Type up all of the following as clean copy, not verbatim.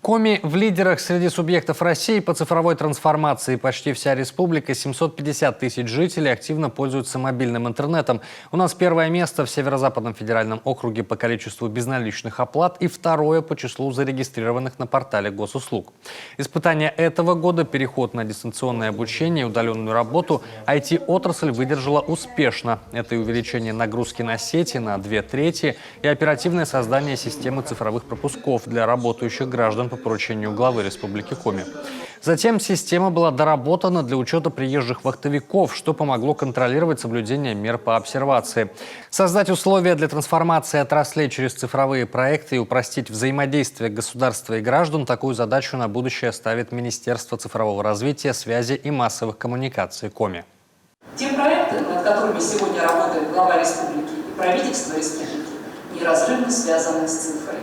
Коми в лидерах среди субъектов России по цифровой трансформации. Почти вся республика, 750 тысяч жителей, активно пользуются мобильным интернетом. У нас первое место в Северо-Западном федеральном округе по количеству безналичных оплат и второе по числу зарегистрированных на портале госуслуг. Испытание этого года, переход на дистанционное обучение и удаленную работу, IT-отрасль выдержала успешно. Это и увеличение нагрузки на сети на 2/3 и оперативное создание системы цифровых пропусков для работающих граждан по поручению главы Республики Коми. Затем система была доработана для учета приезжих вахтовиков, что помогло контролировать соблюдение мер по обсервации. Создать условия для трансформации отраслей через цифровые проекты и упростить взаимодействие государства и граждан – такую задачу на будущее ставит Министерство цифрового развития, связи и массовых коммуникаций Коми. Те проекты, над которыми сегодня работает глава республики и правительство республики, неразрывно связаны с цифрой.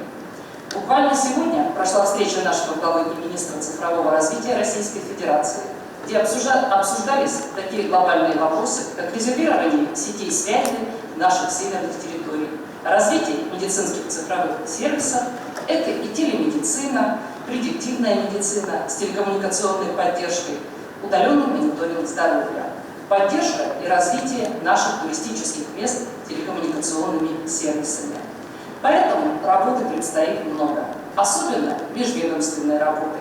Буквально сегодня прошла встреча нашего главы и министра цифрового развития Российской Федерации, где обсуждались такие глобальные вопросы, как резервирование сетей связи наших северных территорий, развитие медицинских цифровых сервисов, это и телемедицина, предиктивная медицина с телекоммуникационной поддержкой, удаленный мониторинг здоровья, поддержка и развитие наших туристических мест телекоммуникационными сервисами. Поэтому работы предстоит много, особенно межведомственной работы.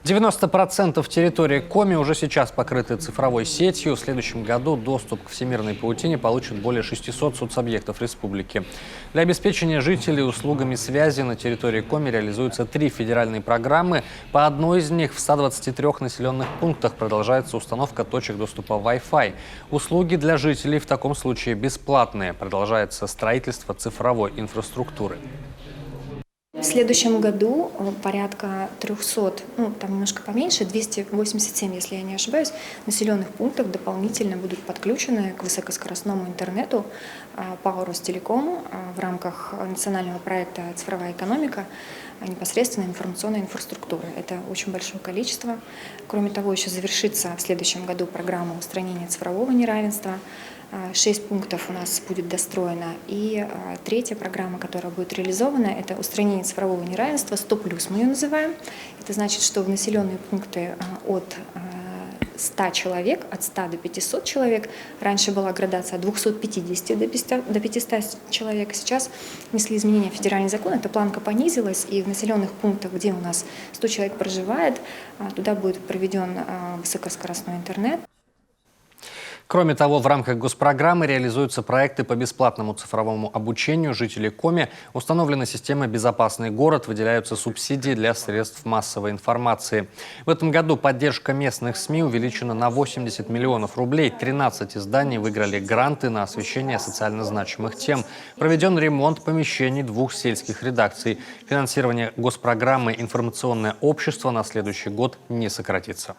90% территории Коми уже сейчас покрыты цифровой сетью. В следующем году доступ к всемирной паутине получат более 600 соцобъектов республики. Для обеспечения жителей услугами связи на территории Коми реализуются 3 федеральные программы. По одной из них в 123 населенных пунктах продолжается установка точек доступа Wi-Fi. Услуги для жителей в таком случае бесплатные. Продолжается строительство цифровой инфраструктуры. В следующем году порядка 300, там немножко поменьше, 287, если я не ошибаюсь, населенных пунктов дополнительно будут подключены к высокоскоростному интернету по Ростелекому в рамках национального проекта «Цифровая экономика», непосредственно информационной инфраструктуры. Это очень большое количество. Кроме того, еще завершится в следующем году программа устранения цифрового неравенства. 6 пунктов у нас будет достроено. И третья программа, которая будет реализована, это устранение цифрового неравенства, 100+, мы ее называем. Это значит, что в населенные пункты от 100 человек, от 100 до 500 человек, раньше была градация от 250 до 500 человек, сейчас внесли изменения в федеральный закон, эта планка понизилась, и в населенных пунктах, где у нас 100 человек проживает, туда будет проведен высокоскоростной интернет. Кроме того, в рамках госпрограммы реализуются проекты по бесплатному цифровому обучению жителей Коми, установлена система «Безопасный город», выделяются субсидии для средств массовой информации. В этом году поддержка местных СМИ увеличена на 80 миллионов рублей. 13 изданий выиграли гранты на освещение социально значимых тем. Проведен ремонт помещений 2 сельских редакций. Финансирование госпрограммы «Информационное общество» на следующий год не сократится.